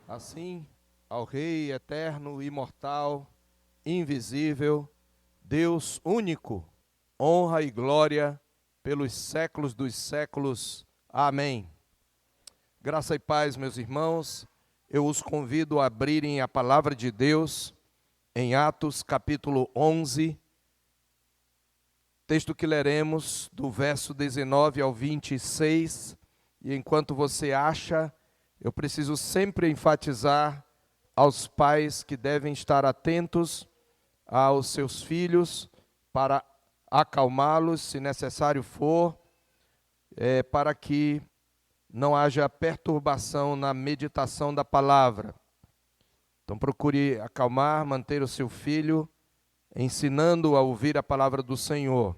Assim, ao Rei eterno, imortal, invisível, Deus único, honra e glória pelos séculos dos séculos. Amém. Graça e paz, meus irmãos. Eu os convido a abrirem a palavra de Deus em Atos capítulo 11, texto que leremos do verso 19 ao 26. E enquanto você acha, eu preciso sempre enfatizar aos pais que devem estar atentos aos seus filhos para acalmá-los, se necessário for, para que não haja perturbação na meditação da palavra. Então procure acalmar, manter o seu filho, ensinando-o a ouvir a palavra do Senhor.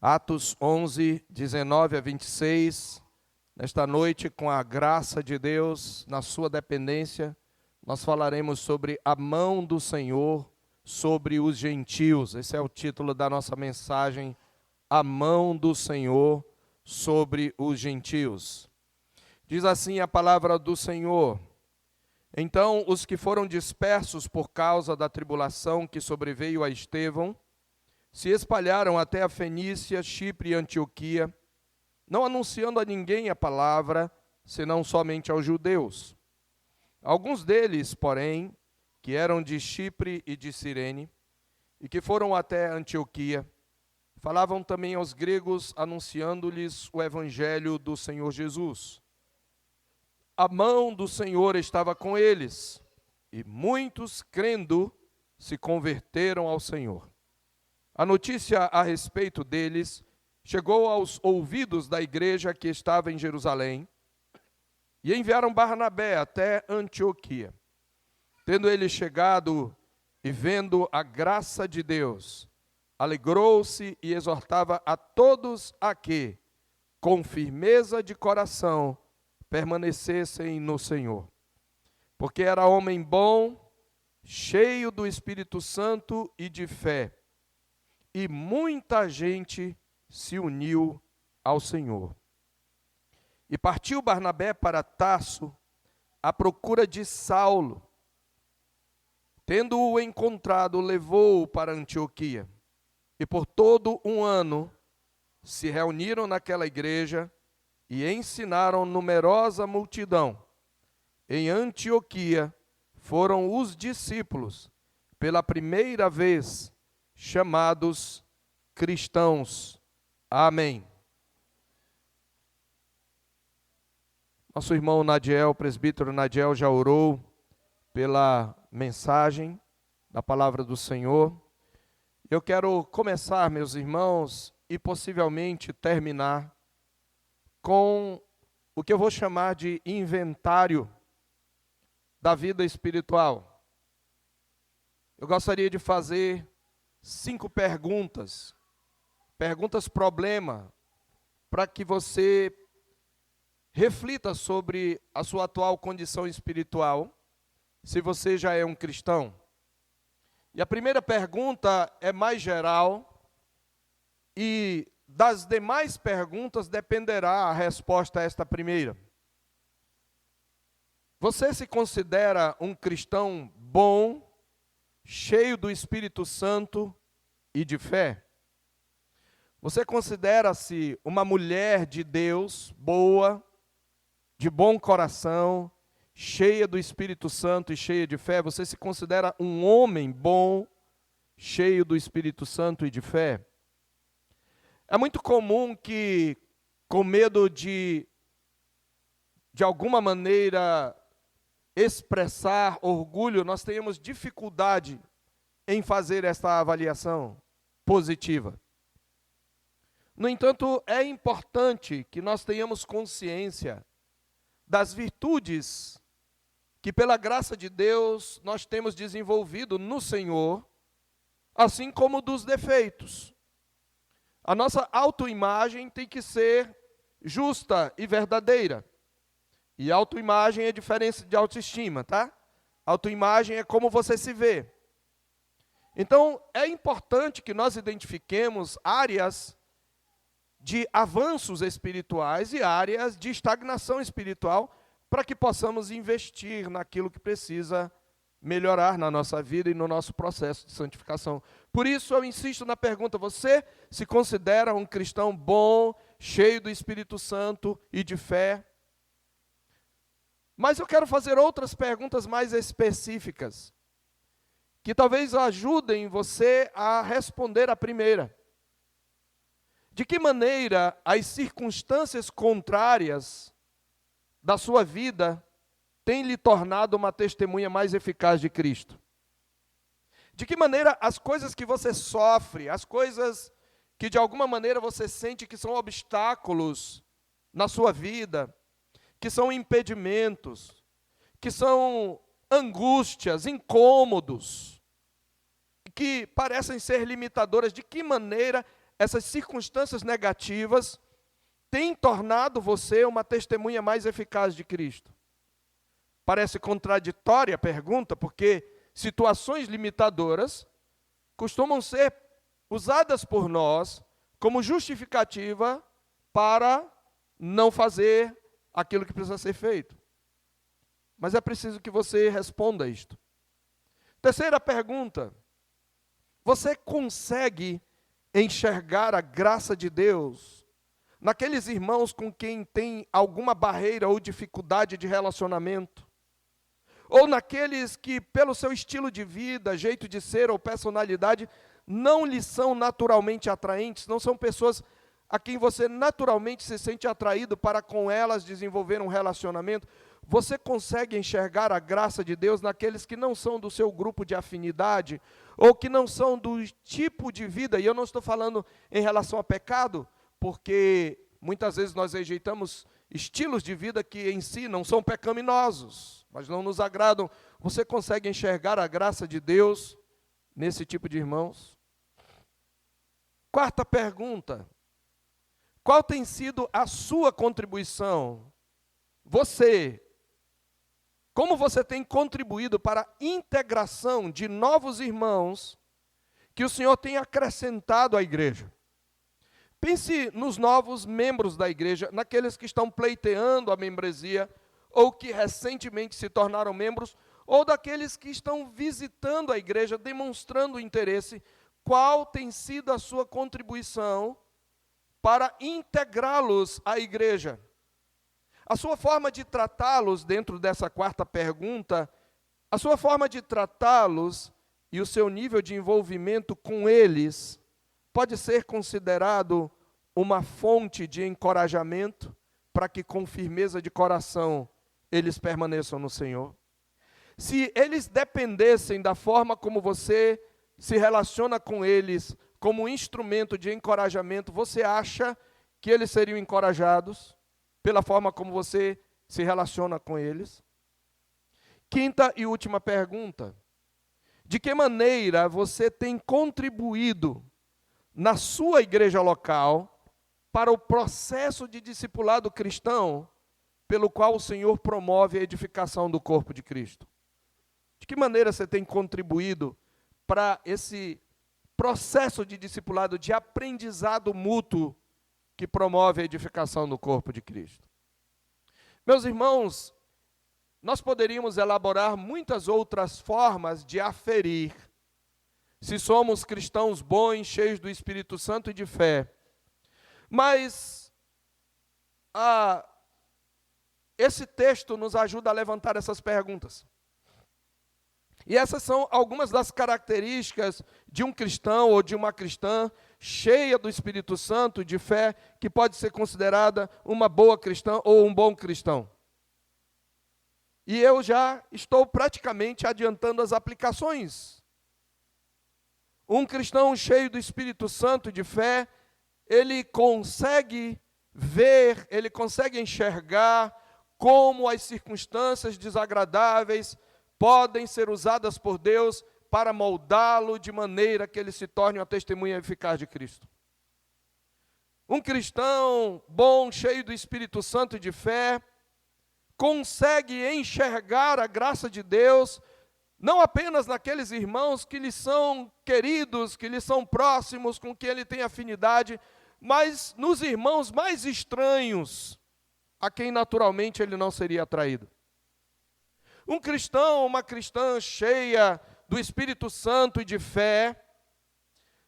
Atos 11, 19 a 26. Nesta noite, com a graça de Deus, na sua dependência, nós falaremos sobre a mão do Senhor sobre os gentios. Esse é o título da nossa mensagem, a mão do Senhor sobre os gentios. Diz assim a palavra do Senhor: Então os que foram dispersos por causa da tribulação que sobreveio a Estevão, se espalharam até a Fenícia, Chipre e Antioquia, não anunciando a ninguém a palavra, senão somente aos judeus. Alguns deles, porém, que eram de Chipre e de Cirene, e que foram até Antioquia, falavam também aos gregos, anunciando-lhes o evangelho do Senhor Jesus. A mão do Senhor estava com eles, e muitos, crendo, se converteram ao Senhor. A notícia a respeito deles chegou aos ouvidos da igreja que estava em Jerusalém, e enviaram Barnabé até Antioquia. Tendo ele chegado e vendo a graça de Deus, alegrou-se e exortava a todos a que, com firmeza de coração, permanecessem no Senhor. Porque era homem bom, cheio do Espírito Santo e de fé, e muita gente se uniu ao Senhor. E partiu Barnabé para Tarso, à procura de Saulo. Tendo-o encontrado, levou-o para Antioquia. E por todo um ano se reuniram naquela igreja e ensinaram numerosa multidão. Em Antioquia foram os discípulos, pela primeira vez, chamados cristãos. Amém. Nosso irmão Nadiel, presbítero Nadiel, já orou pela mensagem da palavra do Senhor. Eu quero começar, meus irmãos, e possivelmente terminar com o que eu vou chamar de inventário da vida espiritual. Eu gostaria de fazer 5 perguntas problema, para que você reflita sobre a sua atual condição espiritual, se você já é um cristão. E a primeira pergunta é mais geral, e das demais perguntas dependerá a resposta a esta primeira. Você se considera um cristão bom, cheio do Espírito Santo e de fé? Você considera-se uma mulher de Deus, boa, de bom coração, cheia do Espírito Santo e cheia de fé? Você se considera um homem bom, cheio do Espírito Santo e de fé? É muito comum que, com medo de alguma maneira, expressar orgulho, nós tenhamos dificuldade em fazer esta avaliação positiva. No entanto, é importante que nós tenhamos consciência das virtudes que, pela graça de Deus, nós temos desenvolvido no Senhor, assim como dos defeitos. A nossa autoimagem tem que ser justa e verdadeira. E autoimagem é diferente de autoestima, tá? Autoimagem é como você se vê. Então, é importante que nós identifiquemos áreas de avanços espirituais e áreas de estagnação espiritual, para que possamos investir naquilo que precisa melhorar na nossa vida e no nosso processo de santificação. Por isso eu insisto na pergunta: você se considera um cristão bom, cheio do Espírito Santo e de fé? Mas eu quero fazer outras perguntas mais específicas, que talvez ajudem você a responder a primeira. De que maneira as circunstâncias contrárias da sua vida têm lhe tornado uma testemunha mais eficaz de Cristo? De que maneira as coisas que você sofre, as coisas que de alguma maneira você sente que são obstáculos na sua vida, que são impedimentos, que são angústias, incômodos, que parecem ser limitadoras, de que maneira essas circunstâncias negativas têm tornado você uma testemunha mais eficaz de Cristo? Parece contraditória a pergunta, porque situações limitadoras costumam ser usadas por nós como justificativa para não fazer aquilo que precisa ser feito. Mas é preciso que você responda isto. Terceira pergunta: você consegue enxergar a graça de Deus naqueles irmãos com quem tem alguma barreira ou dificuldade de relacionamento? Ou naqueles que, pelo seu estilo de vida, jeito de ser ou personalidade, não lhe são naturalmente atraentes, não são pessoas a quem você naturalmente se sente atraído para com elas desenvolver um relacionamento? Você consegue enxergar a graça de Deus naqueles que não são do seu grupo de afinidade, ou que não são do tipo de vida? E eu não estou falando em relação a pecado, porque muitas vezes nós rejeitamos estilos de vida que em si não são pecaminosos, mas não nos agradam. Você consegue enxergar a graça de Deus nesse tipo de irmãos? Quarta pergunta: qual tem sido a sua contribuição? Como você tem contribuído para a integração de novos irmãos que o Senhor tem acrescentado à igreja? Pense nos novos membros da igreja, naqueles que estão pleiteando a membresia, ou que recentemente se tornaram membros, ou daqueles que estão visitando a igreja, demonstrando interesse. Qual tem sido a sua contribuição para integrá-los à igreja? A sua forma de tratá-los, dentro dessa quarta pergunta, a sua forma de tratá-los e o seu nível de envolvimento com eles pode ser considerado uma fonte de encorajamento para que com firmeza de coração eles permaneçam no Senhor? Se eles dependessem da forma como você se relaciona com eles como instrumento de encorajamento, você acha que eles seriam encorajados pela forma como você se relaciona com eles? Quinta e última pergunta: de que maneira você tem contribuído na sua igreja local para o processo de discipulado cristão pelo qual o Senhor promove a edificação do corpo de Cristo? De que maneira você tem contribuído para esse processo de discipulado, de aprendizado mútuo que promove a edificação do corpo de Cristo? Meus irmãos, nós poderíamos elaborar muitas outras formas de aferir se somos cristãos bons, cheios do Espírito Santo e de fé. Mas esse texto nos ajuda a levantar essas perguntas. E essas são algumas das características de um cristão ou de uma cristã cheia do Espírito Santo e de fé, que pode ser considerada uma boa cristã ou um bom cristão. E eu já estou praticamente adiantando as aplicações. Um cristão cheio do Espírito Santo e de fé, ele consegue ver, ele consegue enxergar como as circunstâncias desagradáveis podem ser usadas por Deus para moldá-lo de maneira que ele se torne uma testemunha eficaz de Cristo. Um cristão bom, cheio do Espírito Santo e de fé, consegue enxergar a graça de Deus, não apenas naqueles irmãos que lhe são queridos, que lhe são próximos, com quem ele tem afinidade, mas nos irmãos mais estranhos, a quem naturalmente ele não seria atraído. Um cristão, uma cristã cheia do Espírito Santo e de fé,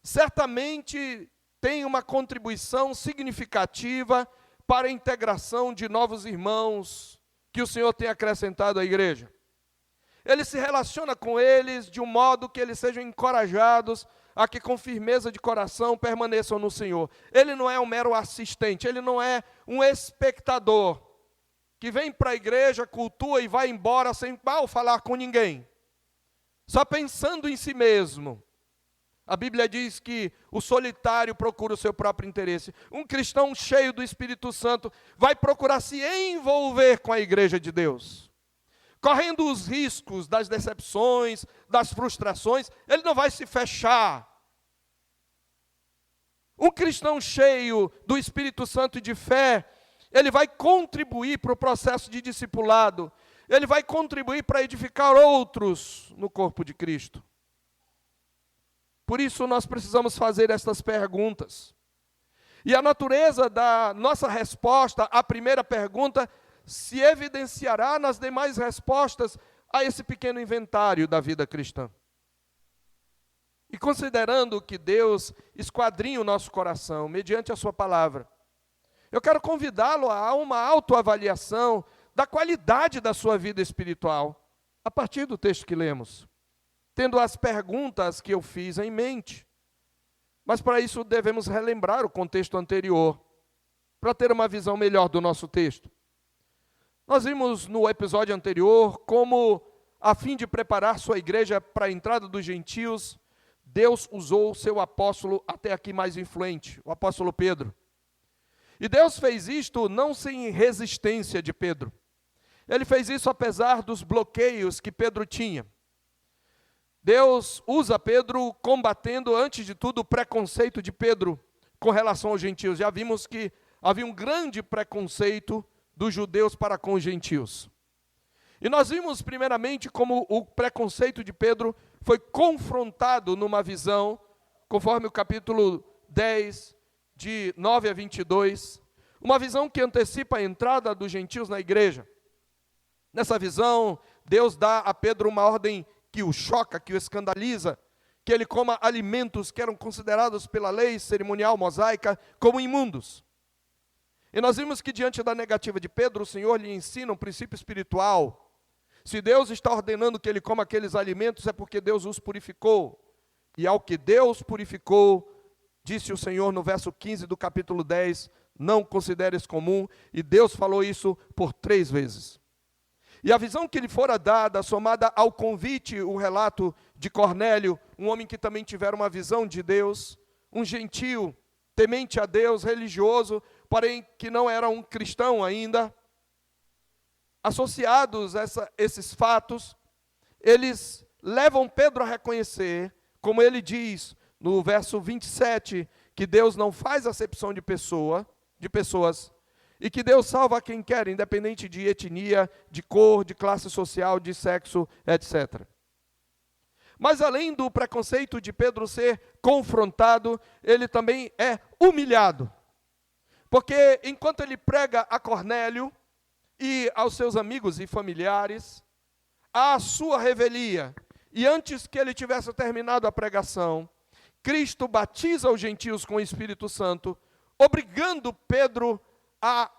certamente tem uma contribuição significativa para a integração de novos irmãos que o Senhor tem acrescentado à igreja. Ele se relaciona com eles de um modo que eles sejam encorajados a que com firmeza de coração permaneçam no Senhor. Ele não é um mero assistente, ele não é um espectador que vem para a igreja, cultua e vai embora sem falar com ninguém, só pensando em si mesmo. A Bíblia diz que o solitário procura o seu próprio interesse. Um cristão cheio do Espírito Santo vai procurar se envolver com a igreja de Deus, correndo os riscos das decepções, das frustrações. Ele não vai se fechar. Um cristão cheio do Espírito Santo e de fé, ele vai contribuir para o processo de discipulado, ele vai contribuir para edificar outros no corpo de Cristo. Por isso nós precisamos fazer estas perguntas. E a natureza da nossa resposta à primeira pergunta se evidenciará nas demais respostas a esse pequeno inventário da vida cristã. E considerando que Deus esquadrinha o nosso coração mediante a sua palavra, eu quero convidá-lo a uma autoavaliação da qualidade da sua vida espiritual, a partir do texto que lemos, tendo as perguntas que eu fiz em mente. Mas para isso devemos relembrar o contexto anterior, para ter uma visão melhor do nosso texto. Nós vimos no episódio anterior como, a fim de preparar sua igreja para a entrada dos gentios, Deus usou o seu apóstolo até aqui mais influente, o apóstolo Pedro. E Deus fez isto não sem resistência de Pedro. Ele fez isso apesar dos bloqueios que Pedro tinha. Deus usa Pedro combatendo, antes de tudo, o preconceito de Pedro com relação aos gentios. Já vimos que havia um grande preconceito dos judeus para com os gentios. E nós vimos primeiramente como o preconceito de Pedro foi confrontado numa visão, conforme o capítulo 10, de 9 a 22, uma visão que antecipa a entrada dos gentios na igreja. Nessa visão, Deus dá a Pedro uma ordem que o choca, que o escandaliza, que ele coma alimentos que eram considerados pela lei cerimonial mosaica como imundos. E nós vimos que diante da negativa de Pedro, o Senhor lhe ensina um princípio espiritual. Se Deus está ordenando que ele coma aqueles alimentos, é porque Deus os purificou. E ao que Deus purificou, disse o Senhor no verso 15 do capítulo 10, não consideres comum, e Deus falou isso por 3 vezes. E a visão que lhe fora dada, somada ao convite, o relato de Cornélio, um homem que também tivera uma visão de Deus, um gentio, temente a Deus, religioso, porém que não era um cristão ainda, associados a esses fatos, eles levam Pedro a reconhecer, como ele diz no verso 27, que Deus não faz acepção de pessoas, e que Deus salva quem quer, independente de etnia, de cor, de classe social, de sexo, etc. Mas além do preconceito de Pedro ser confrontado, ele também é humilhado. Porque enquanto ele prega a Cornélio e aos seus amigos e familiares, à sua revelia, e antes que ele tivesse terminado a pregação, Cristo batiza os gentios com o Espírito Santo, obrigando Pedro a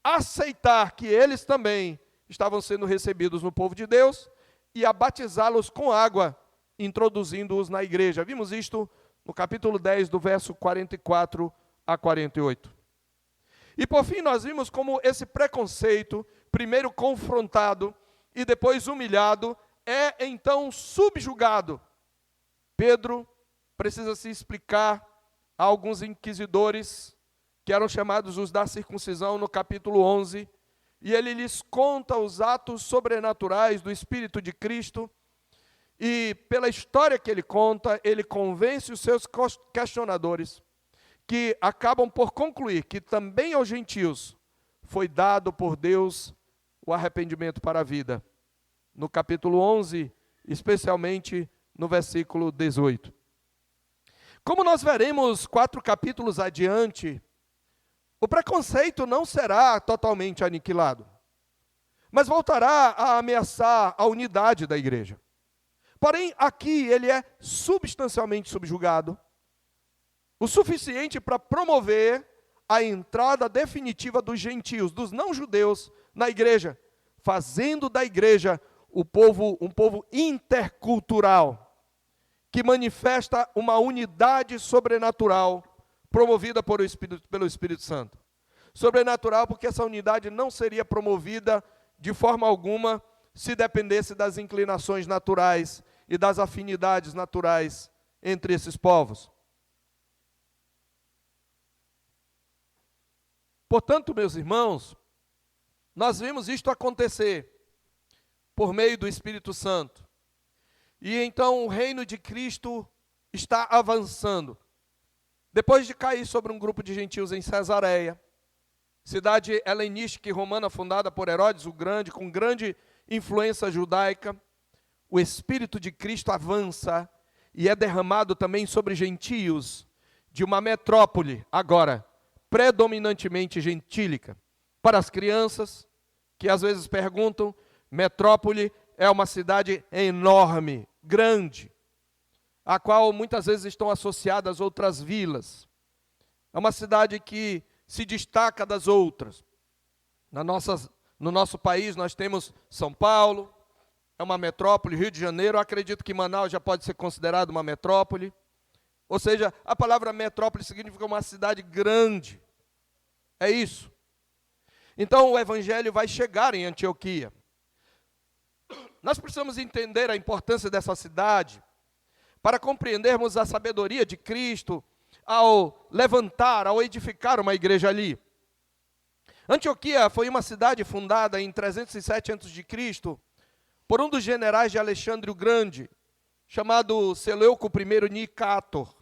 aceitar que eles também estavam sendo recebidos no povo de Deus e a batizá-los com água, introduzindo-os na igreja. Vimos isto no capítulo 10, do verso 44 a 48. E por fim nós vimos como esse preconceito, primeiro confrontado e depois humilhado, é então subjugado. Pedro precisa se explicar a alguns inquisidores, que eram chamados os da circuncisão, no capítulo 11, e ele lhes conta os atos sobrenaturais do Espírito de Cristo, e pela história que ele conta, ele convence os seus questionadores, que acabam por concluir que também aos gentios foi dado por Deus o arrependimento para a vida. No capítulo 11, especialmente no versículo 18. Como nós veremos 4 capítulos adiante, O preconceito não será totalmente aniquilado, mas voltará a ameaçar a unidade da igreja. Porém, aqui ele é substancialmente subjugado, o suficiente para promover a entrada definitiva dos gentios, dos não-judeus, na igreja, fazendo da igreja um povo intercultural, que manifesta uma unidade sobrenatural, promovida pelo Espírito Santo. Sobrenatural porque essa unidade não seria promovida de forma alguma se dependesse das inclinações naturais e das afinidades naturais entre esses povos. Portanto, meus irmãos, nós vimos isto acontecer por meio do Espírito Santo. E então o reino de Cristo está avançando. Depois de cair sobre um grupo de gentios em Cesareia, cidade helenística e romana fundada por Herodes o Grande, com grande influência judaica, o Espírito de Cristo avança e é derramado também sobre gentios de uma metrópole, agora, predominantemente gentílica. Para as crianças, que às vezes perguntam, metrópole é uma cidade enorme, grande, a qual muitas vezes estão associadas outras vilas. É uma cidade que se destaca das outras. No nosso país nós temos São Paulo, é uma metrópole, Rio de Janeiro, eu acredito que Manaus já pode ser considerado uma metrópole. Ou seja, a palavra metrópole significa uma cidade grande. É isso. Então o evangelho vai chegar em Antioquia. Nós precisamos entender a importância dessa cidade para compreendermos a sabedoria de Cristo ao levantar, ao edificar uma igreja ali. Antioquia foi uma cidade fundada em 307 a.C. por um dos generais de Alexandre o Grande, chamado Seleuco I Nicator.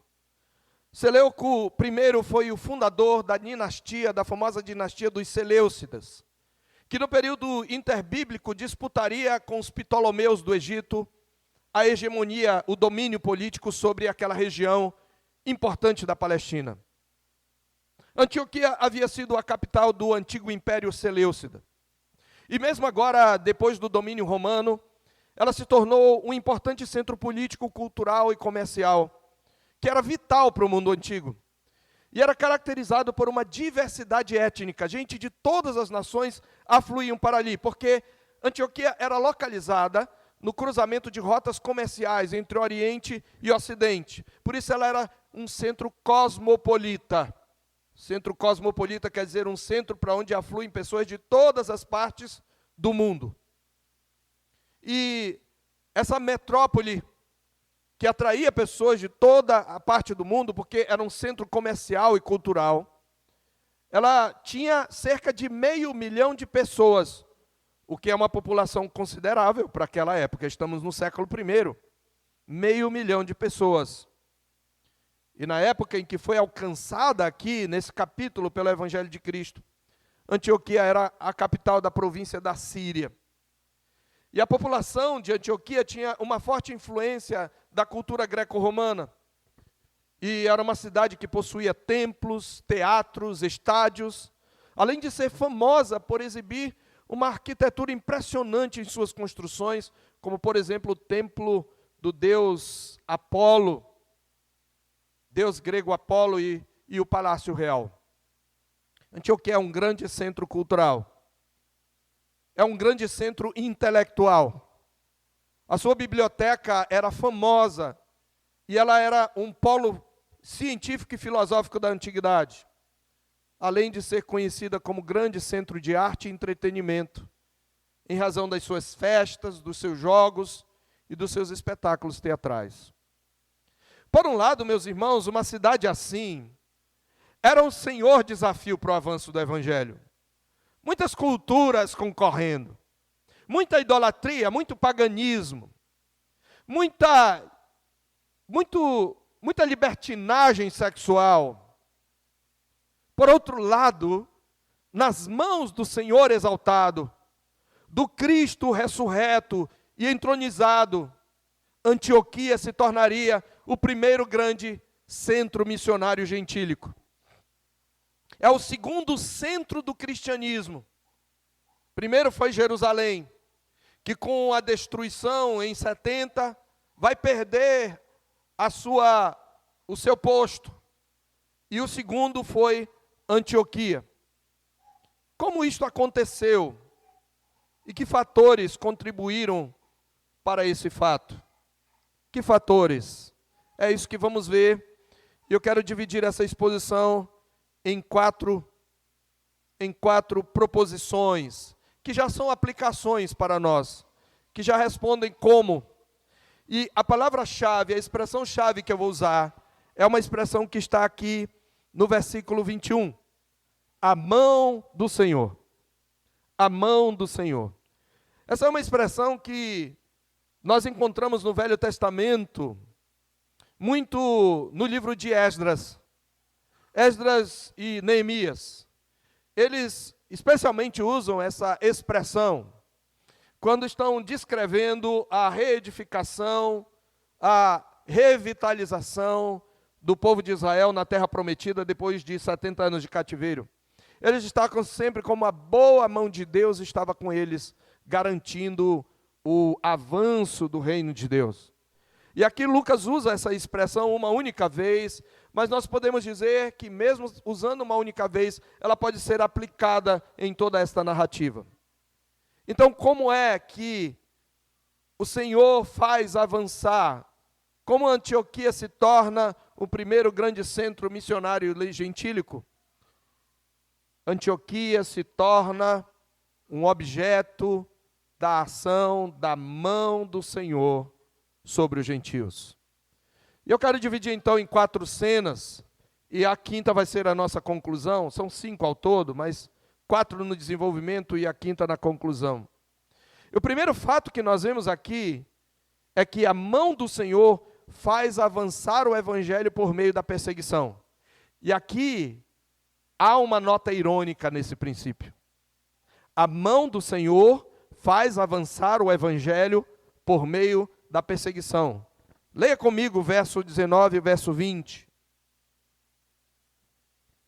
Seleuco I foi o fundador da famosa dinastia dos Seleucidas, que no período interbíblico disputaria com os Ptolomeus do Egito a hegemonia, o domínio político sobre aquela região importante da Palestina. Antioquia havia sido a capital do antigo Império Seleucida. E mesmo agora, depois do domínio romano, ela se tornou um importante centro político, cultural e comercial, que era vital para o mundo antigo. E era caracterizado por uma diversidade étnica. Gente de todas as nações afluíam para ali, porque Antioquia era localizada no cruzamento de rotas comerciais entre Oriente e Ocidente. Por isso ela era um centro cosmopolita. Centro cosmopolita quer dizer um centro para onde afluem pessoas de todas as partes do mundo. E essa metrópole, que atraía pessoas de toda a parte do mundo, porque era um centro comercial e cultural, ela tinha cerca de 500 mil de pessoas, o que é uma população considerável para aquela época. Estamos no século I. 500 mil de pessoas. E na época em que foi alcançada aqui, nesse capítulo, pelo Evangelho de Cristo, Antioquia era a capital da província da Síria. E a população de Antioquia tinha uma forte influência da cultura greco-romana. E era uma cidade que possuía templos, teatros, estádios, além de ser famosa por exibir uma arquitetura impressionante em suas construções, como, por exemplo, o templo do deus Apolo, deus grego Apolo e o Palácio Real. Antioquia é um grande centro cultural. É um grande centro intelectual. A sua biblioteca era famosa e ela era um polo científico e filosófico da antiguidade, além de ser conhecida como grande centro de arte e entretenimento, em razão das suas festas, dos seus jogos e dos seus espetáculos teatrais. Por um lado, meus irmãos, uma cidade assim era um senhor desafio para o avanço do Evangelho. Muitas culturas concorrendo, muita idolatria, muito paganismo, muita libertinagem sexual. Por outro lado, nas mãos do Senhor exaltado, do Cristo ressurreto e entronizado, Antioquia se tornaria o primeiro grande centro missionário gentílico. É o segundo centro do cristianismo. Primeiro foi Jerusalém, que com a destruição em 70 vai perder o seu posto. E o segundo foi Antioquia. Como isto aconteceu? E que fatores contribuíram para esse fato? Que fatores? É isso que vamos ver. E eu quero dividir essa exposição em quatro proposições, que já são aplicações para nós, que já respondem como. E a palavra-chave, a expressão-chave que eu vou usar, é uma expressão que está aqui no versículo 21. A mão do Senhor. A mão do Senhor. Essa é uma expressão que nós encontramos no Velho Testamento, muito no livro de Esdras. Esdras e Neemias. Eles especialmente usam essa expressão quando estão descrevendo a reedificação, a revitalização do povo de Israel na terra prometida depois de 70 anos de cativeiro. Eles destacam sempre como a boa mão de Deus estava com eles, garantindo o avanço do reino de Deus. E aqui Lucas usa essa expressão uma única vez, mas nós podemos dizer que mesmo usando uma única vez, ela pode ser aplicada em toda esta narrativa. Então, como é que o Senhor faz avançar? Como Antioquia se torna o primeiro grande centro missionário gentílico? Antioquia se torna um objeto da ação da mão do Senhor sobre os gentios. E eu quero dividir então em 4 cenas, e a quinta vai ser a nossa conclusão. São 5 ao todo, mas 4 no desenvolvimento e a quinta na conclusão. E o primeiro fato que nós vemos aqui é que a mão do Senhor faz avançar o evangelho por meio da perseguição. E aqui há uma nota irônica nesse princípio. A mão do Senhor faz avançar o evangelho por meio da perseguição. Leia comigo o verso 19 e o verso 20.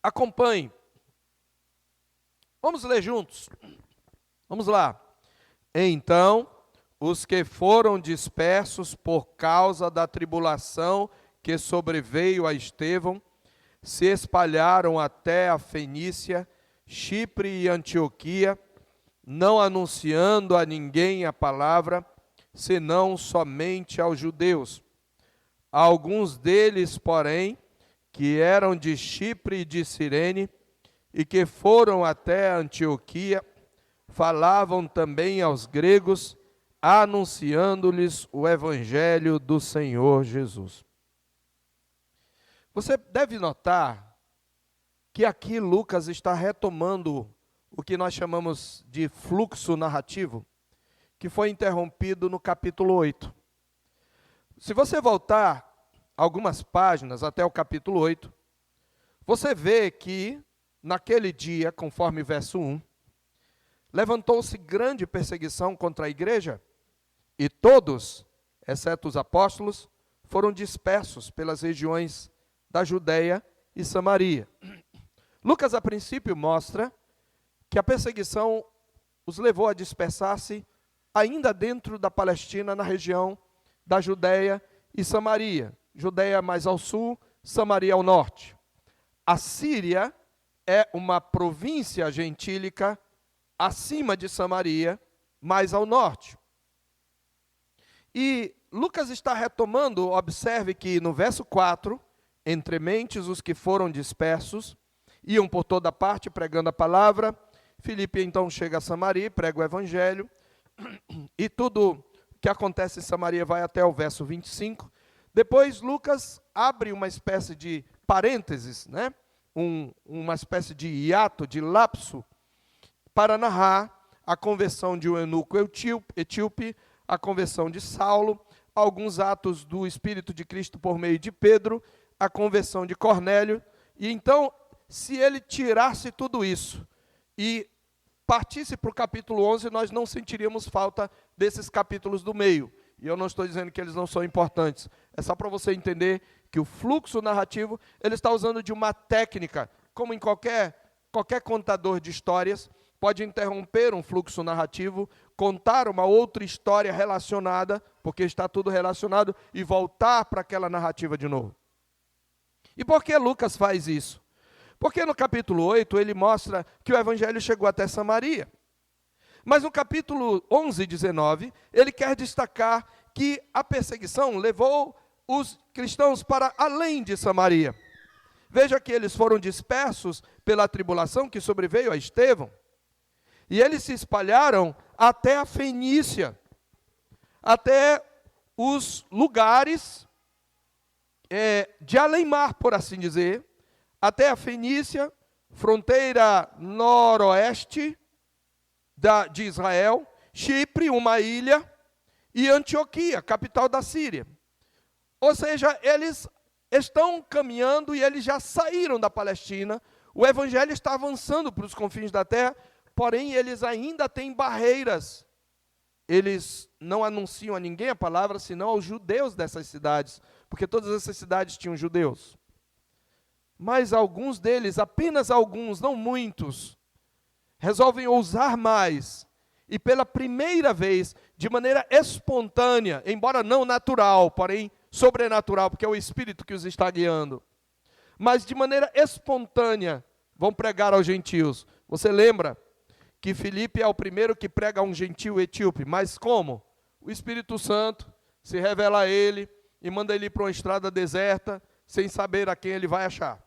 Acompanhe. Vamos ler juntos. Vamos lá. Então, os que foram dispersos por causa da tribulação que sobreveio a Estevão, se espalharam até a Fenícia, Chipre e Antioquia, não anunciando a ninguém a palavra, senão somente aos judeus. Alguns deles, porém, que eram de Chipre e de Cirene, e que foram até Antioquia, falavam também aos gregos, anunciando-lhes o evangelho do Senhor Jesus. Você deve notar que aqui Lucas está retomando o que nós chamamos de fluxo narrativo, que foi interrompido no capítulo 8. Se você voltar algumas páginas até o capítulo 8, você vê que naquele dia, conforme verso 1, levantou-se grande perseguição contra a igreja, e todos, exceto os apóstolos, foram dispersos pelas regiões da Judéia e Samaria. Lucas, a princípio, mostra que a perseguição os levou a dispersar-se ainda dentro da Palestina, na região da Judéia e Samaria. Judéia mais ao sul, Samaria ao norte. A Síria é uma província gentílica acima de Samaria, mais ao norte. E Lucas está retomando, observe que no verso 4, entre mentes os que foram dispersos, iam por toda parte pregando a palavra. Filipe então chega a Samaria, prega o evangelho, e tudo que acontece em Samaria vai até o verso 25. Depois Lucas abre uma espécie de parênteses, né? Uma espécie de hiato, de lapso, para narrar a conversão de um eunuco etíope, a conversão de Saulo, alguns atos do Espírito de Cristo por meio de Pedro, a conversão de Cornélio. E então, se ele tirasse tudo isso e partisse para o capítulo 11, nós não sentiríamos falta desses capítulos do meio. E eu não estou dizendo que eles não são importantes. É só para você entender que o fluxo narrativo, ele está usando de uma técnica como em qualquer contador de histórias, pode interromper um fluxo narrativo, contar uma outra história relacionada, porque está tudo relacionado, e voltar para aquela narrativa de novo. E por que Lucas faz isso? Porque no capítulo 8 ele mostra que o evangelho chegou até Samaria. Mas no capítulo 11 e 19, ele quer destacar que a perseguição levou os cristãos para além de Samaria. Veja que eles foram dispersos pela tribulação que sobreveio a Estevão. E eles se espalharam até a Fenícia, até os lugares de além-mar, por assim dizer, até a Fenícia, fronteira noroeste de Israel, Chipre, uma ilha, e Antioquia, capital da Síria. Ou seja, eles estão caminhando e eles já saíram da Palestina, o evangelho está avançando para os confins da terra, porém eles ainda têm barreiras. Eles não anunciam a ninguém a palavra, senão aos judeus dessas cidades, porque todas essas cidades tinham judeus. Mas alguns deles, apenas alguns, não muitos, resolvem ousar mais, e pela primeira vez, de maneira espontânea, embora não natural, porém sobrenatural, porque é o Espírito que os está guiando, mas de maneira espontânea, vão pregar aos gentios. Você lembra que Filipe é o primeiro que prega a um gentio etíope, mas como? O Espírito Santo se revela a ele e manda ele para uma estrada deserta, sem saber a quem ele vai achar.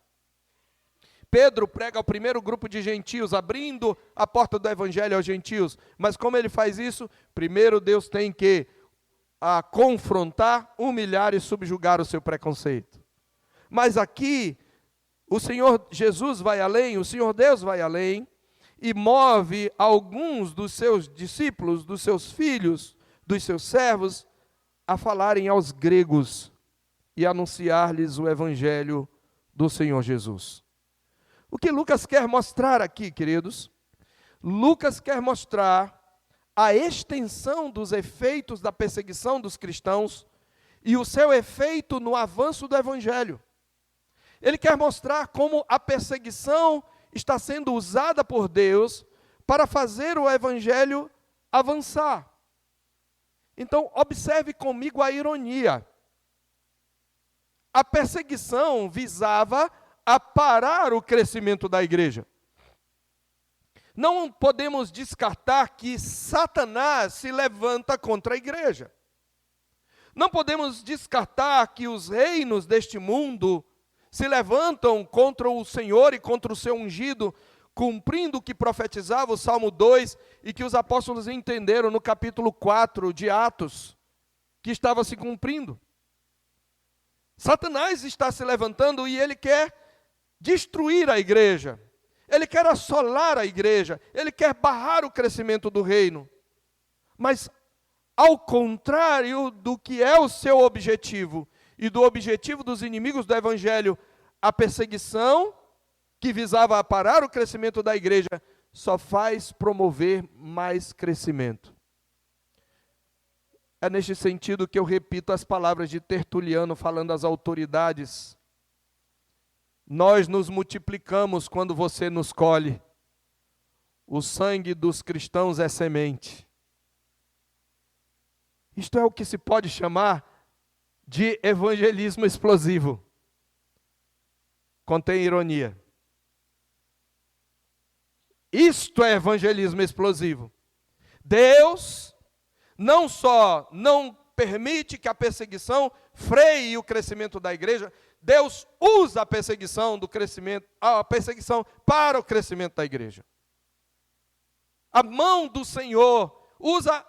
Pedro prega ao primeiro grupo de gentios, abrindo a porta do evangelho aos gentios. Mas como ele faz isso? Primeiro Deus tem que confrontar, humilhar e subjugar o seu preconceito. Mas aqui, o Senhor Jesus vai além, o Senhor Deus vai além, e move alguns dos seus discípulos, dos seus filhos, dos seus servos, a falarem aos gregos e anunciar-lhes o evangelho do Senhor Jesus. O que Lucas quer mostrar aqui, queridos? Lucas quer mostrar a extensão dos efeitos da perseguição dos cristãos e o seu efeito no avanço do evangelho. Ele quer mostrar como a perseguição está sendo usada por Deus para fazer o evangelho avançar. Então, observe comigo a ironia. A perseguição visava a parar o crescimento da igreja. Não podemos descartar que Satanás se levanta contra a igreja. Não podemos descartar que os reinos deste mundo se levantam contra o Senhor e contra o seu ungido, cumprindo o que profetizava o Salmo 2 e que os apóstolos entenderam no capítulo 4 de Atos, que estava se cumprindo. Satanás está se levantando e ele quer destruir a igreja, ele quer assolar a igreja, ele quer barrar o crescimento do reino. Mas, ao contrário do que é o seu objetivo e do objetivo dos inimigos do evangelho, a perseguição que visava parar o crescimento da igreja só faz promover mais crescimento. É neste sentido que eu repito as palavras de Tertuliano falando às autoridades. Nós nos multiplicamos quando você nos colhe. O sangue dos cristãos é semente. Isto é o que se pode chamar de evangelismo explosivo. Contém ironia. Isto é evangelismo explosivo. Deus não só não permite que a perseguição freie o crescimento da igreja, Deus usa a perseguição para o crescimento da igreja. A mão do Senhor usa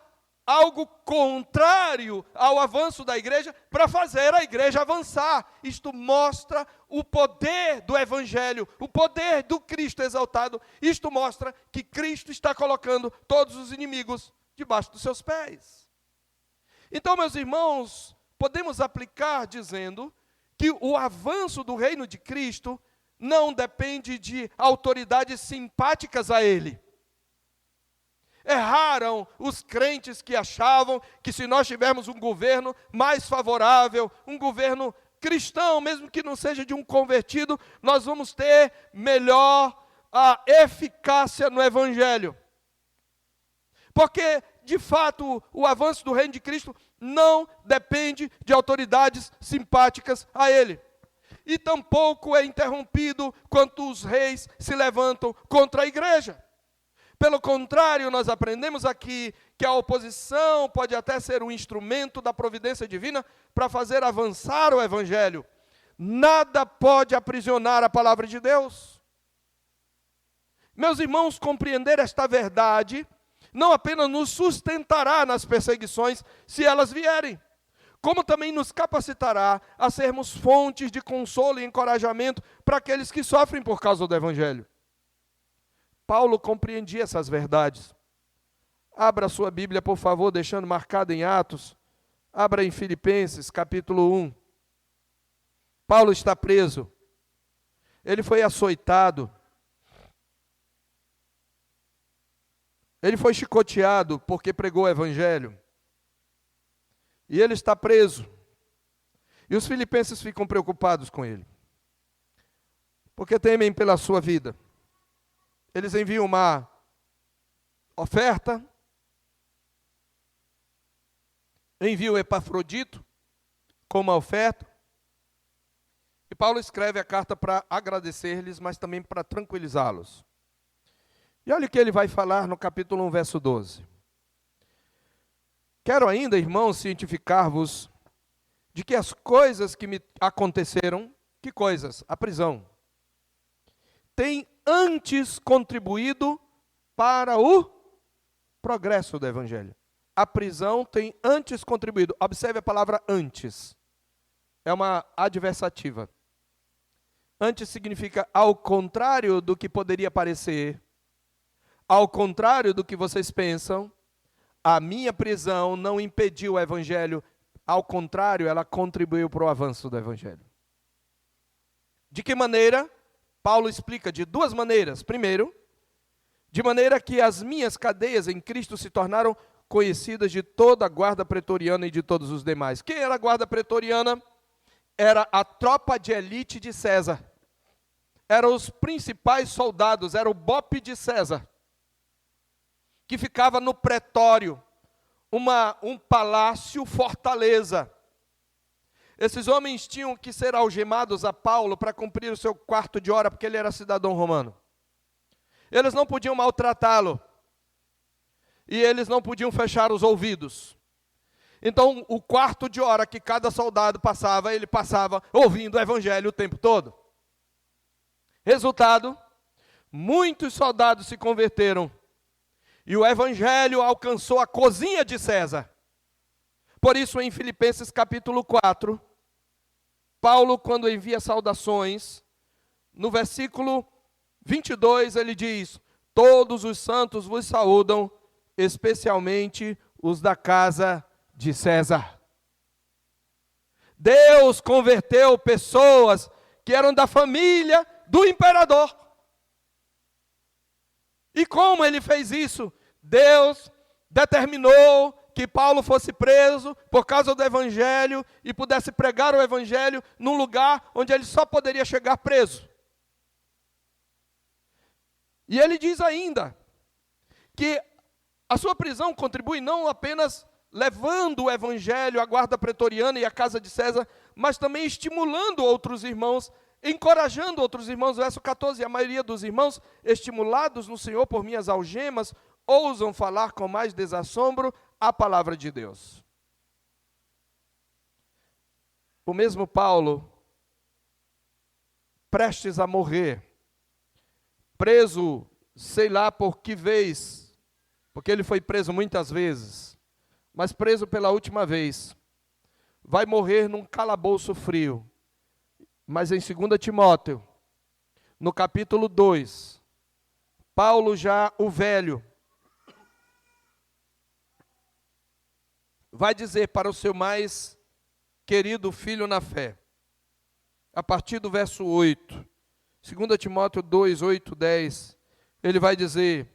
algo contrário ao avanço da igreja para fazer a igreja avançar. Isto mostra o poder do evangelho, o poder do Cristo exaltado. Isto mostra que Cristo está colocando todos os inimigos debaixo dos seus pés. Então, meus irmãos, podemos aplicar dizendo que o avanço do reino de Cristo não depende de autoridades simpáticas a ele. Erraram os crentes que achavam que se nós tivermos um governo mais favorável, um governo cristão, mesmo que não seja de um convertido, nós vamos ter melhor eficácia no Evangelho. Porque, de fato, o avanço do reino de Cristo não depende de autoridades simpáticas a Ele. E tampouco é interrompido quando os reis se levantam contra a igreja. Pelo contrário, nós aprendemos aqui que a oposição pode até ser um instrumento da providência divina para fazer avançar o Evangelho. Nada pode aprisionar a palavra de Deus. Meus irmãos, compreender esta verdade não apenas nos sustentará nas perseguições, se elas vierem, como também nos capacitará a sermos fontes de consolo e encorajamento para aqueles que sofrem por causa do Evangelho. Paulo compreendia essas verdades. Abra a sua Bíblia, por favor, deixando marcado em Atos. Abra em Filipenses, capítulo 1. Paulo está preso. Ele foi açoitado. Ele foi chicoteado porque pregou o Evangelho. E ele está preso. E os filipenses ficam preocupados com ele, porque temem pela sua vida. Eles enviam uma oferta, enviam Epafrodito com uma oferta. E Paulo escreve a carta para agradecer-lhes, mas também para tranquilizá-los. E olha o que ele vai falar no capítulo 1, verso 12. Quero ainda, irmãos, cientificar-vos de que as coisas que me aconteceram, que coisas? A prisão, tem antes contribuído para o progresso do Evangelho. A prisão tem antes contribuído. Observe a palavra antes. É uma adversativa. Antes significa ao contrário do que poderia parecer, ao contrário do que vocês pensam, a minha prisão não impediu o Evangelho. Ao contrário, ela contribuiu para o avanço do Evangelho. De que maneira? Paulo explica de duas maneiras. Primeiro, de maneira que as minhas cadeias em Cristo se tornaram conhecidas de toda a guarda pretoriana e de todos os demais. Quem era a guarda pretoriana? Era a tropa de elite de César. Eram os principais soldados, era o BOPE de César, que ficava no pretório, um palácio fortaleza. Esses homens tinham que ser algemados a Paulo para cumprir o seu quarto de hora, porque ele era cidadão romano. Eles não podiam maltratá-lo. E eles não podiam fechar os ouvidos. Então, o quarto de hora que cada soldado passava, ele passava ouvindo o Evangelho o tempo todo. Resultado, muitos soldados se converteram. E o Evangelho alcançou a cozinha de César. Por isso, em Filipenses capítulo 4, Paulo, quando envia saudações, no versículo 22, ele diz: todos os santos vos saúdam, especialmente os da casa de César. Deus converteu pessoas que eram da família do imperador. E como ele fez isso? Deus determinou que Paulo fosse preso por causa do Evangelho e pudesse pregar o Evangelho num lugar onde ele só poderia chegar preso. E ele diz ainda que a sua prisão contribui não apenas levando o Evangelho à guarda pretoriana e à casa de César, mas também estimulando outros irmãos, encorajando outros irmãos. Verso 14, a maioria dos irmãos, estimulados no Senhor por minhas algemas, ousam falar com mais desassombro a palavra de Deus. O mesmo Paulo, prestes a morrer, preso, sei lá por que vez, porque ele foi preso muitas vezes, mas preso pela última vez, vai morrer num calabouço frio. Mas em 2 Timóteo, no capítulo 2, Paulo já o velho, vai dizer para o seu mais querido filho na fé, a partir do verso 8, 2 Timóteo 2, 8, 10, ele vai dizer: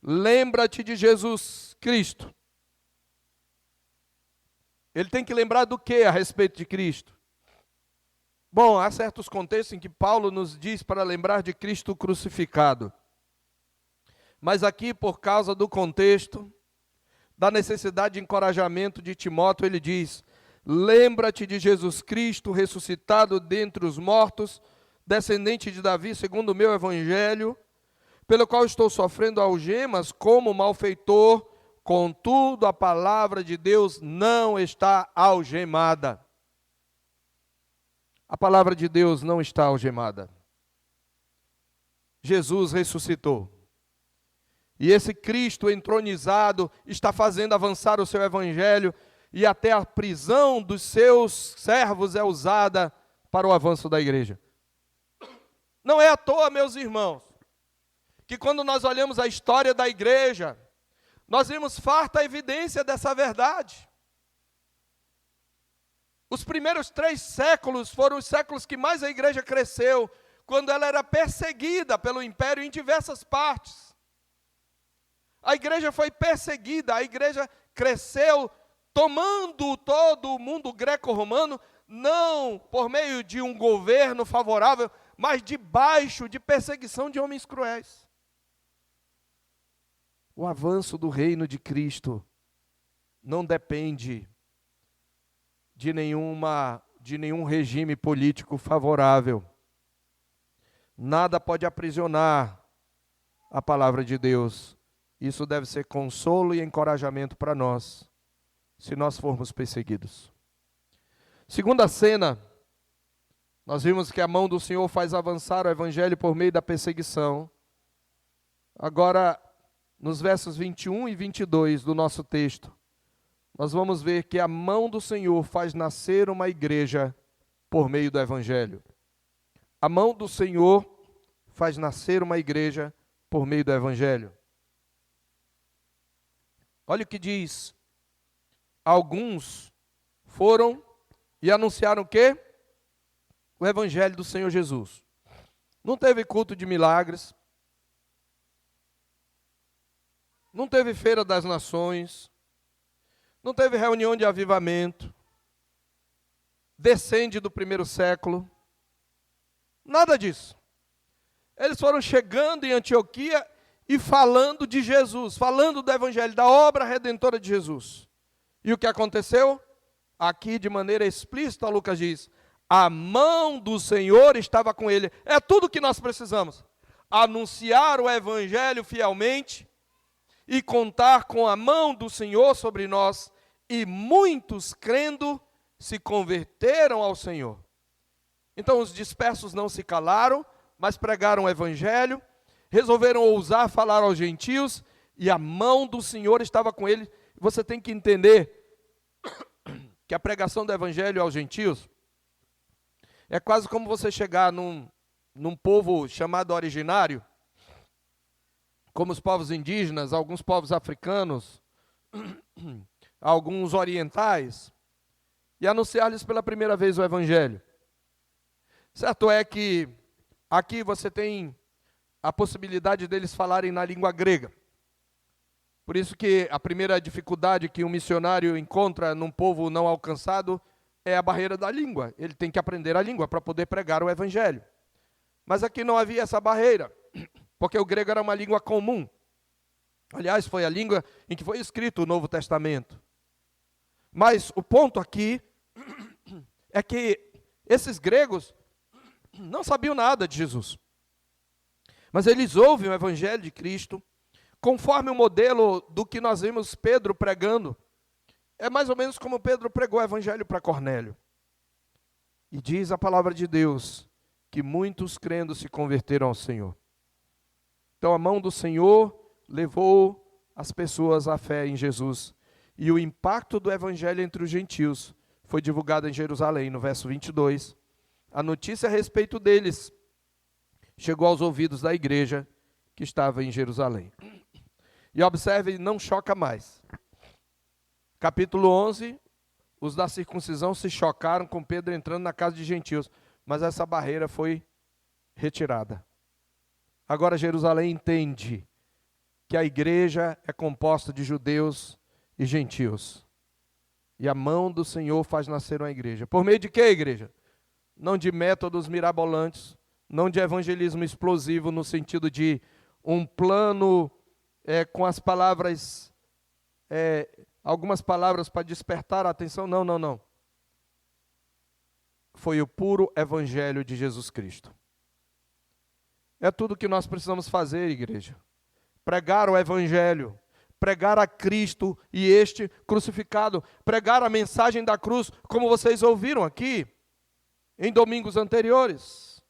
lembra-te de Jesus Cristo. Ele tem que lembrar do que a respeito de Cristo? Bom, há certos contextos em que Paulo nos diz para lembrar de Cristo crucificado. Mas aqui, por causa do contexto, da necessidade de encorajamento de Timóteo, ele diz: lembra-te de Jesus Cristo, ressuscitado dentre os mortos, descendente de Davi, segundo o meu evangelho, pelo qual estou sofrendo algemas como malfeitor, contudo a palavra de Deus não está algemada. A palavra de Deus não está algemada. Jesus ressuscitou. E esse Cristo entronizado está fazendo avançar o seu evangelho, e até a prisão dos seus servos é usada para o avanço da igreja. Não é à toa, meus irmãos, que quando nós olhamos a história da igreja, nós vemos farta evidência dessa verdade. Os primeiros 3 séculos foram os séculos que mais a igreja cresceu, quando ela era perseguida pelo império em diversas partes. A igreja foi perseguida, a igreja cresceu tomando todo o mundo greco-romano, não por meio de um governo favorável, mas debaixo de perseguição de homens cruéis. O avanço do reino de Cristo não depende de nenhum regime político favorável. Nada pode aprisionar a palavra de Deus. Isso deve ser consolo e encorajamento para nós, se nós formos perseguidos. Segunda cena, nós vimos que a mão do Senhor faz avançar o evangelho por meio da perseguição. Agora, nos versos 21 e 22 do nosso texto, nós vamos ver que a mão do Senhor faz nascer uma igreja por meio do evangelho. A mão do Senhor faz nascer uma igreja por meio do evangelho. Olha o que diz: alguns foram e anunciaram o quê? O evangelho do Senhor Jesus. Não teve culto de milagres, não teve feira das nações, não teve reunião de avivamento, descende do primeiro século, nada disso. Eles foram chegando em Antioquia e falando de Jesus, falando do evangelho, da obra redentora de Jesus. E o que aconteceu? Aqui de maneira explícita Lucas diz: a mão do Senhor estava com ele. É tudo que nós precisamos: anunciar o evangelho fielmente e contar com a mão do Senhor sobre nós. E muitos, crendo, se converteram ao Senhor. Então os dispersos não se calaram, mas pregaram o evangelho, resolveram ousar falar aos gentios, e a mão do Senhor estava com eles. Você tem que entender que a pregação do evangelho aos gentios é quase como você chegar num povo chamado originário, como os povos indígenas, alguns povos africanos, alguns orientais, e anunciar-lhes pela primeira vez o evangelho. Certo é que aqui você tem a possibilidade deles falarem na língua grega. Por isso que a primeira dificuldade que um missionário encontra num povo não alcançado é a barreira da língua. Ele tem que aprender a língua para poder pregar o evangelho. Mas aqui não havia essa barreira, porque o grego era uma língua comum. Aliás, foi a língua em que foi escrito o Novo Testamento. Mas o ponto aqui é que esses gregos não sabiam nada de Jesus. Mas eles ouvem o evangelho de Cristo, conforme o modelo do que nós vimos Pedro pregando. É mais ou menos como Pedro pregou o evangelho para Cornélio. E diz a palavra de Deus que muitos crendo se converteram ao Senhor. Então a mão do Senhor levou as pessoas à fé em Jesus. E o impacto do evangelho entre os gentios foi divulgado em Jerusalém, no verso 22. A notícia a respeito deles chegou aos ouvidos da igreja que estava em Jerusalém. E observe, não choca mais. Capítulo 11, os da circuncisão se chocaram com Pedro entrando na casa de gentios, mas essa barreira foi retirada. Agora Jerusalém entende que a igreja é composta de judeus e gentios. E a mão do Senhor faz nascer uma igreja. Por meio de que, igreja? não de métodos mirabolantes, não de evangelismo explosivo no sentido de um plano com as palavras, algumas palavras para despertar a atenção. Não, não, não. Foi o puro evangelho de Jesus Cristo. É tudo que nós precisamos fazer, igreja. Pregar o evangelho, pregar a Cristo e este crucificado, pregar a mensagem da cruz, como vocês ouviram aqui em domingos anteriores.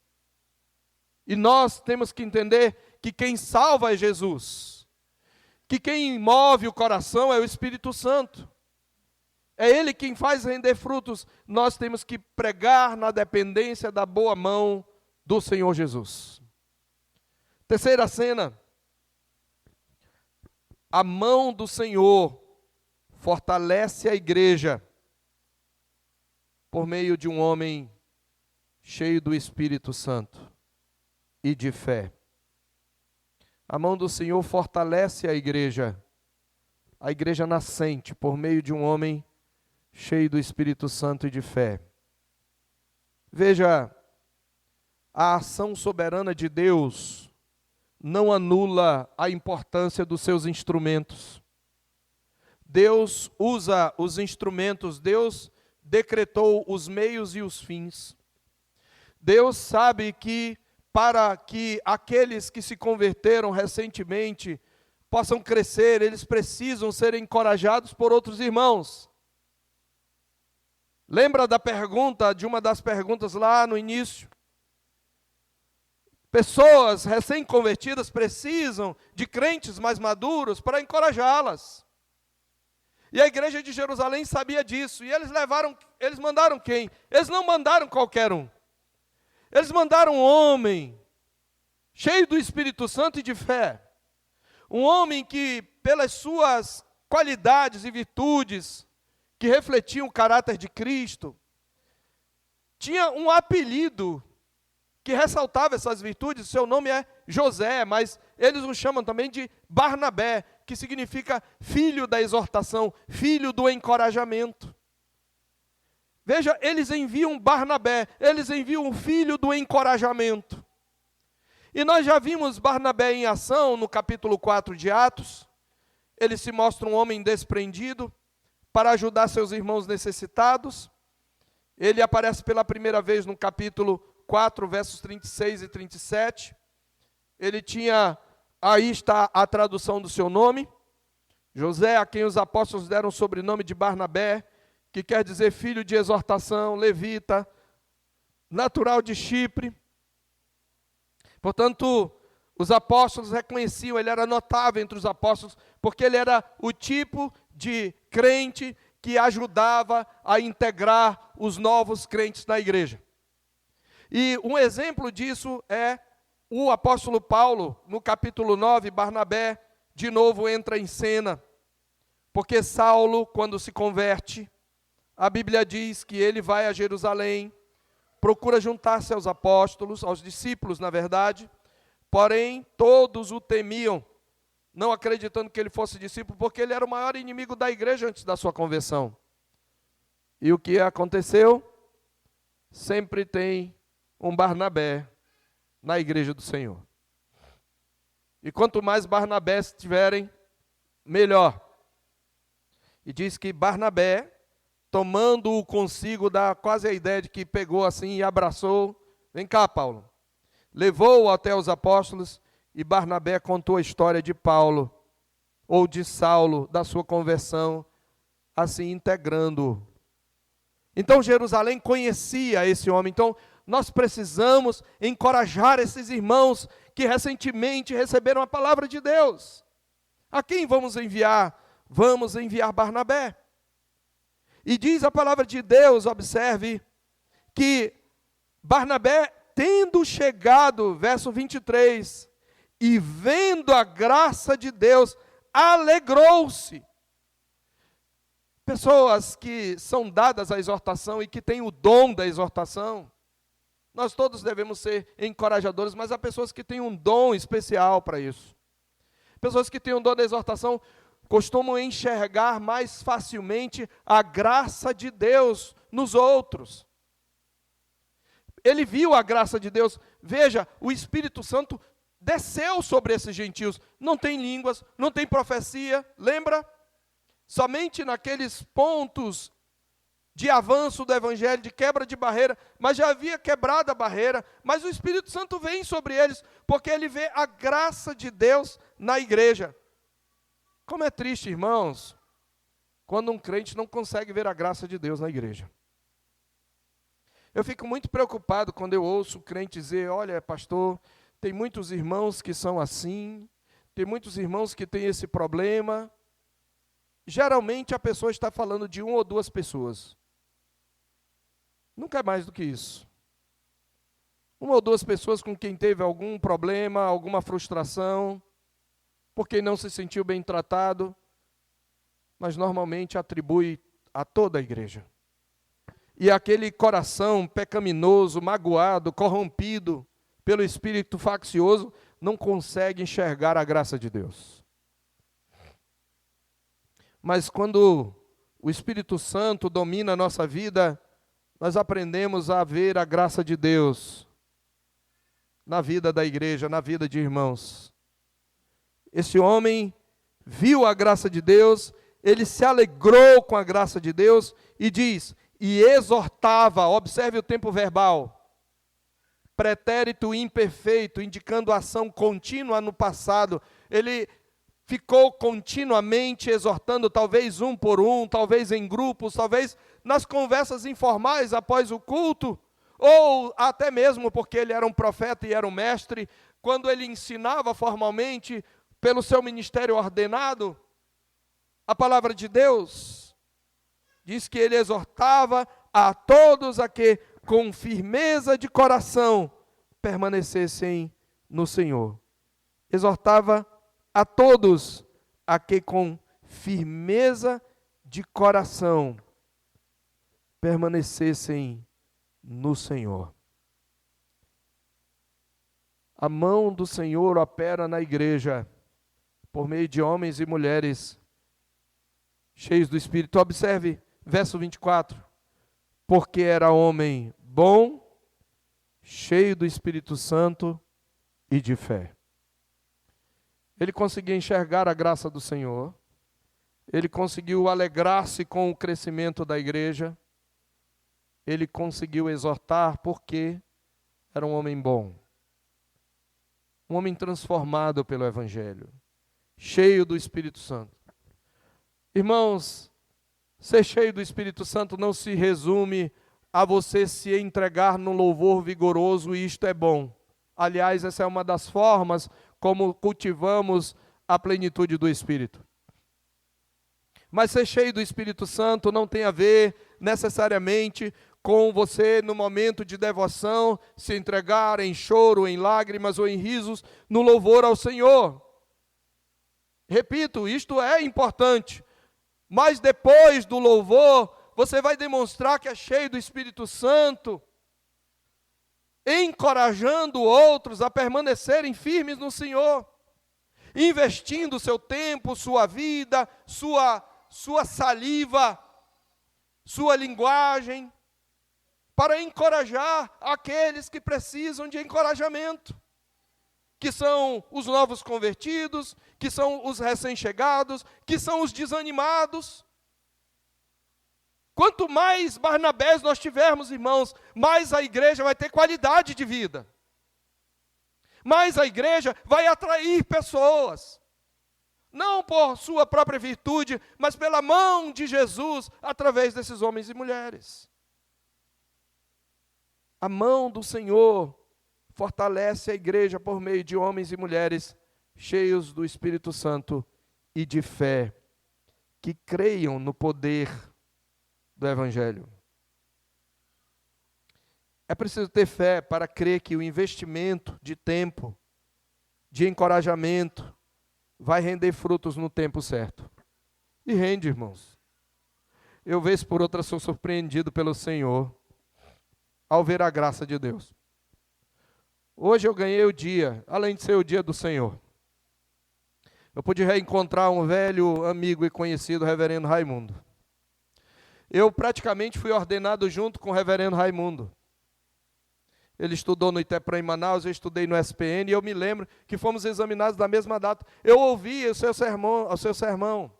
E nós temos que entender que quem salva é Jesus, que quem move o coração é o Espírito Santo. É Ele quem faz render frutos. Nós temos que pregar na dependência da boa mão do Senhor Jesus. Terceira cena. A mão do Senhor fortalece a igreja por meio de um homem cheio do Espírito Santo e de fé. A mão do Senhor fortalece a igreja nascente, por meio de um homem cheio do Espírito Santo e de fé. Veja, a ação soberana de Deus não anula a importância dos seus instrumentos. Deus usa os instrumentos, Deus decretou os meios e os fins. Deus sabe que para que aqueles que se converteram recentemente possam crescer, eles precisam ser encorajados por outros irmãos. Lembra da pergunta, de uma das perguntas lá no início? Pessoas recém-convertidas precisam de crentes mais maduros para encorajá-las. E a igreja de Jerusalém sabia disso. E eles mandaram quem? Eles não mandaram qualquer um. Eles mandaram um homem cheio do Espírito Santo e de fé. Um homem que, pelas suas qualidades e virtudes, que refletiam o caráter de Cristo, tinha um apelido que ressaltava essas virtudes. Seu nome é José, mas eles o chamam também de Barnabé, que significa filho da exortação, filho do encorajamento. Veja, eles enviam Barnabé, eles enviam o filho do encorajamento. E nós já vimos Barnabé em ação no capítulo 4 de Atos. Ele se mostra um homem desprendido para ajudar seus irmãos necessitados. Ele aparece pela primeira vez no capítulo 4, versos 36 e 37. Ele tinha, aí está a tradução do seu nome, José, a quem os apóstolos deram o sobrenome de Barnabé, que quer dizer filho de exortação, levita, natural de Chipre. Portanto, os apóstolos reconheciam, ele era notável entre os apóstolos, porque ele era o tipo de crente que ajudava a integrar os novos crentes na igreja. E um exemplo disso é o apóstolo Paulo, no capítulo 9, Barnabé, de novo entra em cena, porque Saulo, quando se converte, a Bíblia diz que ele vai a Jerusalém, procura juntar-se aos apóstolos, aos discípulos, na verdade, porém todos o temiam, não acreditando que ele fosse discípulo, porque ele era o maior inimigo da igreja antes da sua conversão. E o que aconteceu? Sempre tem um Barnabé na igreja do Senhor. E quanto mais Barnabés tiverem, melhor. E diz que Barnabé, tomando-o consigo, dá quase a ideia de que pegou assim e abraçou. Vem cá, Paulo. Levou-o até os apóstolos e Barnabé contou a história de Paulo, ou de Saulo, da sua conversão, assim integrando-o. Então Jerusalém conhecia esse homem. Então nós precisamos encorajar esses irmãos que recentemente receberam a palavra de Deus. A quem vamos enviar? Vamos enviar Barnabé. E diz a palavra de Deus, observe, que Barnabé, tendo chegado, verso 23, e vendo a graça de Deus, alegrou-se. Pessoas que são dadas à exortação e que têm o dom da exortação, nós todos devemos ser encorajadores, mas há pessoas que têm um dom especial para isso. Pessoas que têm um dom da exortação costumam enxergar mais facilmente a graça de Deus nos outros. Ele viu a graça de Deus. Veja, o Espírito Santo desceu sobre esses gentios. Não tem línguas, não tem profecia, lembra? Somente naqueles pontos de avanço do Evangelho, de quebra de barreira, mas já havia quebrado a barreira, mas o Espírito Santo vem sobre eles, porque ele vê a graça de Deus na igreja. Como é triste, irmãos, quando um crente não consegue ver a graça de Deus na igreja. Eu fico muito preocupado quando eu ouço o crente dizer, olha, pastor, tem muitos irmãos que são assim, tem muitos irmãos que têm esse problema. Geralmente a pessoa está falando de uma ou duas pessoas. Nunca é mais do que isso. Uma ou duas pessoas com quem teve algum problema, alguma frustração, porque não se sentiu bem tratado, mas normalmente atribui a toda a igreja. E aquele coração pecaminoso, magoado, corrompido pelo espírito faccioso, não consegue enxergar a graça de Deus. Mas quando o Espírito Santo domina a nossa vida, nós aprendemos a ver a graça de Deus na vida da igreja, na vida de irmãos. Esse homem viu a graça de Deus, ele se alegrou com a graça de Deus e diz, e exortava, observe o tempo verbal, pretérito imperfeito, indicando ação contínua no passado. Ele ficou continuamente exortando, talvez um por um, talvez em grupos, talvez nas conversas informais após o culto, ou até mesmo porque ele era um profeta e era um mestre, quando ele ensinava formalmente pelo seu ministério ordenado a palavra de Deus. Diz que ele exortava a todos a que com firmeza de coração permanecessem no Senhor. Exortava a todos a que com firmeza de coração permanecessem no Senhor. A mão do Senhor opera na igreja por meio de homens e mulheres cheios do Espírito. Observe verso 24. Porque era homem bom, cheio do Espírito Santo e de fé. Ele conseguia enxergar a graça do Senhor, ele conseguiu alegrar-se com o crescimento da igreja, ele conseguiu exortar porque era um homem bom, um homem transformado pelo Evangelho, cheio do Espírito Santo. Irmãos, ser cheio do Espírito Santo não se resume a você se entregar no louvor vigoroso e isto é bom. Aliás, essa é uma das formas como cultivamos a plenitude do Espírito. Mas ser cheio do Espírito Santo não tem a ver necessariamente com você no momento de devoção se entregar em choro, em lágrimas ou em risos no louvor ao Senhor. Repito, isto é importante, mas depois do louvor você vai demonstrar que é cheio do Espírito Santo, encorajando outros a permanecerem firmes no Senhor, investindo seu tempo, sua vida, sua saliva, sua linguagem, para encorajar aqueles que precisam de encorajamento, que são os novos convertidos, que são os recém-chegados, que são os desanimados. Quanto mais Barnabés nós tivermos, irmãos, mais a igreja vai ter qualidade de vida. Mais a igreja vai atrair pessoas. Não por sua própria virtude, mas pela mão de Jesus, através desses homens e mulheres. A mão do Senhor fortalece a igreja por meio de homens e mulheres cheios do Espírito Santo e de fé, que creiam no poder do Evangelho. É preciso ter fé para crer que o investimento de tempo, de encorajamento, vai render frutos no tempo certo. E rende, irmãos. Eu, vez por outra, sou surpreendido pelo Senhor ao ver a graça de Deus. Hoje eu ganhei o dia, além de ser o dia do Senhor. Eu pude reencontrar um velho amigo e conhecido, o reverendo Raimundo. Eu praticamente fui ordenado junto com o reverendo Raimundo. ele estudou no ITEPRAM em Manaus, eu estudei no SPN, e eu me lembro que fomos examinados na mesma data. Eu ouvi o seu sermão.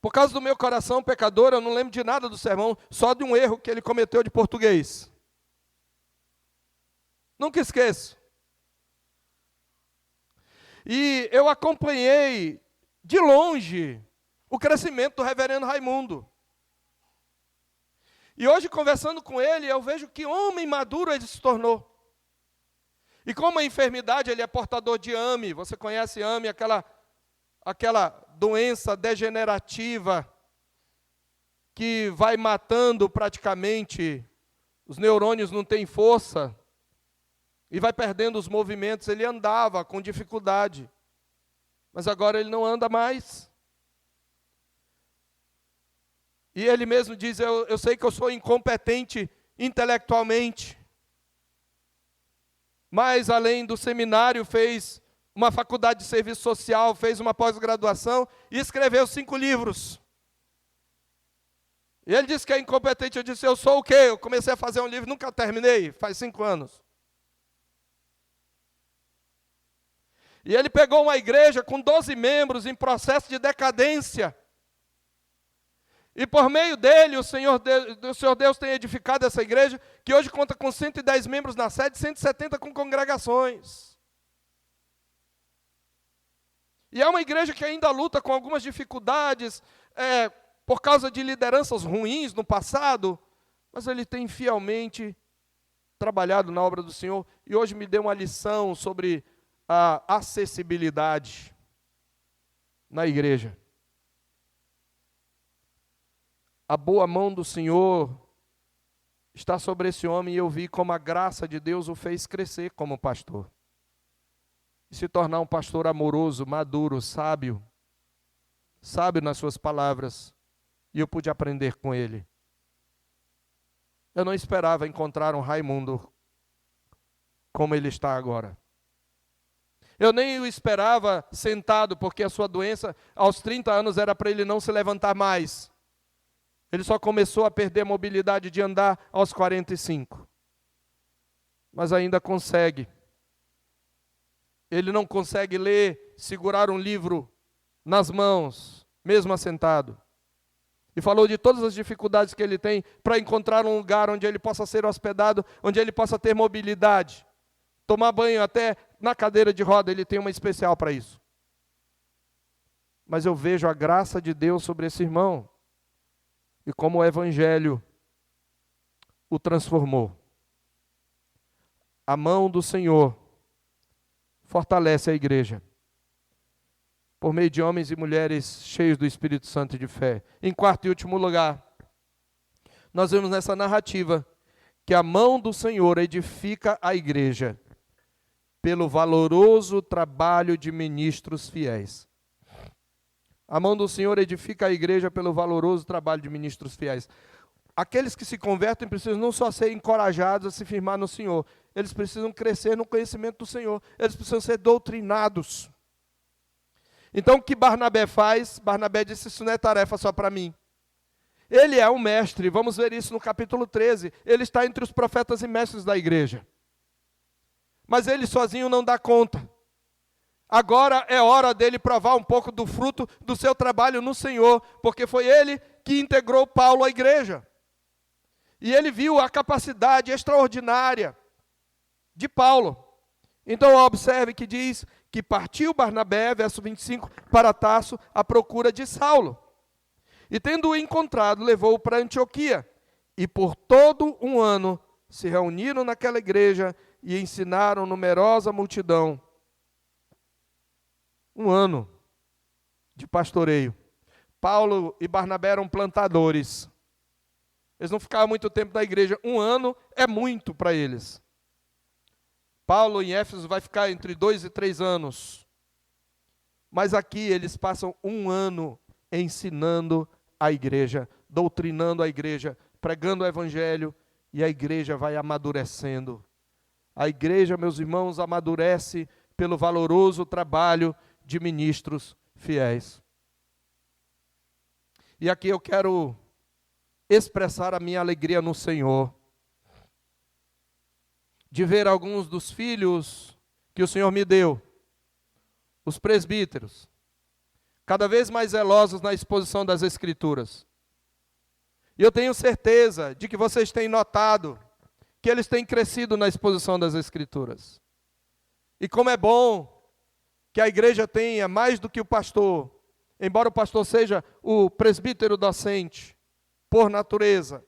Por causa do meu coração pecador, eu não lembro de nada do sermão, só de um erro que ele cometeu de português. Nunca esqueço. E eu acompanhei de longe o crescimento do reverendo Raimundo. E hoje, conversando com ele, eu vejo que homem maduro ele se tornou. E como a enfermidade, ele é portador de AME. Você conhece AME, aquela doença degenerativa que vai matando praticamente, os neurônios não têm força, e vai perdendo os movimentos. Ele andava com dificuldade, mas agora ele não anda mais. E ele mesmo diz, eu sei que eu sou incompetente intelectualmente, mas além do seminário fez uma faculdade de serviço social, fez uma pós-graduação e escreveu 5 livros. E ele disse que é incompetente, eu disse, eu sou o quê? Eu comecei a fazer um livro, nunca terminei, faz 5 anos. E ele pegou uma igreja com 12 membros em processo de decadência. E por meio dele, o Senhor Deus tem edificado essa igreja, que hoje conta com 110 membros na sede, 170 com congregações. E é uma igreja que ainda luta com algumas dificuldades, por causa de lideranças ruins no passado, mas ele tem fielmente trabalhado na obra do Senhor, e hoje me deu uma lição sobre a acessibilidade na igreja. A boa mão do Senhor está sobre esse homem, e eu vi como a graça de Deus o fez crescer como pastor. E se tornar um pastor amoroso, maduro, sábio nas suas palavras, e eu pude aprender com ele. Eu não esperava encontrar um Raimundo como ele está agora. Eu nem o esperava sentado, porque a sua doença, aos 30 anos, era para ele não se levantar mais. Ele só começou a perder a mobilidade de andar aos 45. Mas ainda consegue. Ele não consegue ler, segurar um livro nas mãos, mesmo assentado. E falou de todas as dificuldades que ele tem para encontrar um lugar onde ele possa ser hospedado, onde ele possa ter mobilidade. Tomar banho até na cadeira de roda, ele tem uma especial para isso. Mas eu vejo a graça de Deus sobre esse irmão. E como o Evangelho o transformou. A mão do Senhor fortalece a igreja, por meio de homens e mulheres cheios do Espírito Santo e de fé. Em quarto e último lugar, nós vemos nessa narrativa que a mão do Senhor edifica a igreja pelo valoroso trabalho de ministros fiéis. A mão do Senhor edifica a igreja pelo valoroso trabalho de ministros fiéis. Aqueles que se convertem precisam não só ser encorajados a se firmar no Senhor, eles precisam crescer no conhecimento do Senhor, eles precisam ser doutrinados. Então o que Barnabé faz? Barnabé disse, isso não é tarefa só para mim. Ele é um mestre, vamos ver isso no capítulo 13, ele está entre os profetas e mestres da igreja. Mas ele sozinho não dá conta. Agora é hora dele provar um pouco do fruto do seu trabalho no Senhor, porque foi ele que integrou Paulo à igreja. E ele viu a capacidade extraordinária de Paulo. Então observe que diz que partiu Barnabé, verso 25, para Tarso à procura de Saulo. E tendo-o encontrado, levou-o para Antioquia. E por todo um ano se reuniram naquela igreja e ensinaram numerosa multidão. Um ano de pastoreio. Paulo e Barnabé eram plantadores. Eles não ficavam muito tempo na igreja. Um ano é muito para eles. Paulo em Éfeso vai ficar entre 2 e 3 anos. Mas aqui eles passam um ano ensinando a igreja, doutrinando a igreja, pregando o evangelho, e a igreja vai amadurecendo. A igreja, meus irmãos, amadurece pelo valoroso trabalho de ministros fiéis. E aqui eu quero expressar a minha alegria no Senhor. de ver alguns dos filhos que o Senhor me deu, os presbíteros, cada vez mais zelosos na exposição das Escrituras. E eu tenho certeza de que vocês têm notado que eles têm crescido na exposição das Escrituras. E como é bom que a igreja tenha mais do que o pastor, embora o pastor seja o presbítero docente, por natureza,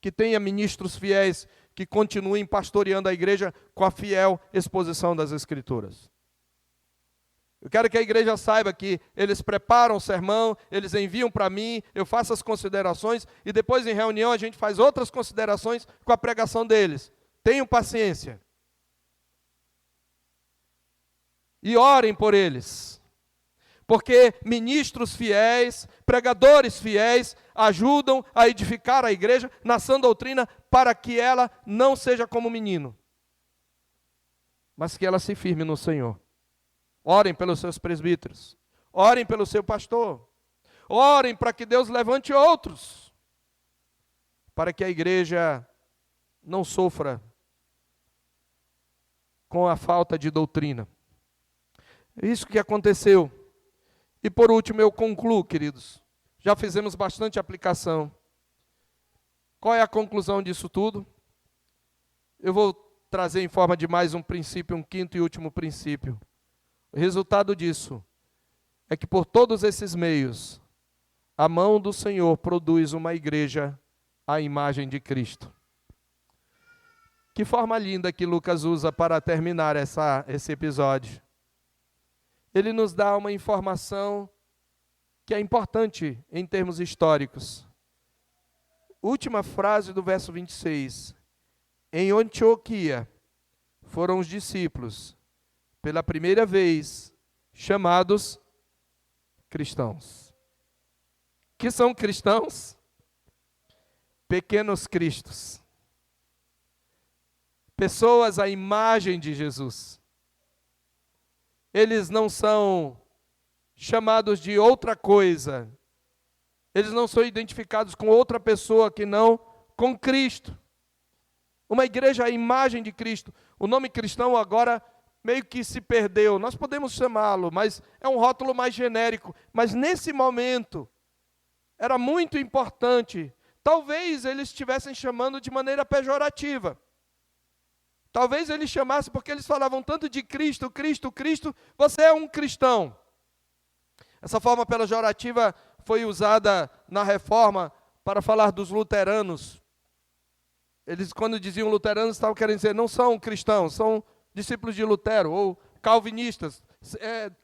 que tenha ministros fiéis que continuem pastoreando a igreja com a fiel exposição das Escrituras. Eu quero que a igreja saiba que eles preparam o sermão, eles enviam para mim, eu faço as considerações e depois em reunião a gente faz outras considerações com a pregação deles. Tenham paciência. E orem por eles. Porque ministros fiéis, pregadores fiéis, ajudam a edificar a igreja na sã doutrina para que ela não seja como menino, mas que ela se firme no Senhor. Orem pelos seus presbíteros, orem pelo seu pastor, orem para que Deus levante outros, para que a igreja não sofra com a falta de doutrina. É isso que aconteceu. E por último eu concluo, queridos, já fizemos bastante aplicação. Qual é a conclusão disso tudo? Eu vou trazer em forma de mais um princípio, um quinto e último princípio. O resultado disso é que por todos esses meios, a mão do Senhor produz uma igreja à imagem de Cristo. Que forma linda que Lucas usa para terminar esse episódio. Ele nos dá uma informação que é importante em termos históricos. Última frase do verso 26. Em Antioquia foram os discípulos, pela primeira vez, chamados cristãos. Que são cristãos? Pequenos cristos. Pessoas à imagem de Jesus. Eles não são chamados de outra coisa. Eles não são identificados com outra pessoa que não com Cristo. Uma igreja à imagem de Cristo. O nome cristão agora meio que se perdeu. Nós podemos chamá-lo, mas é um rótulo mais genérico. Mas nesse momento, era muito importante. Talvez eles estivessem chamando de maneira pejorativa. Talvez eles chamassem porque eles falavam tanto de Cristo, Cristo, Cristo, você é um cristão. Essa forma pejorativa foi usada na Reforma para falar dos luteranos. Eles, quando diziam luteranos, estavam querendo dizer, não são cristãos, são discípulos de Lutero, ou calvinistas.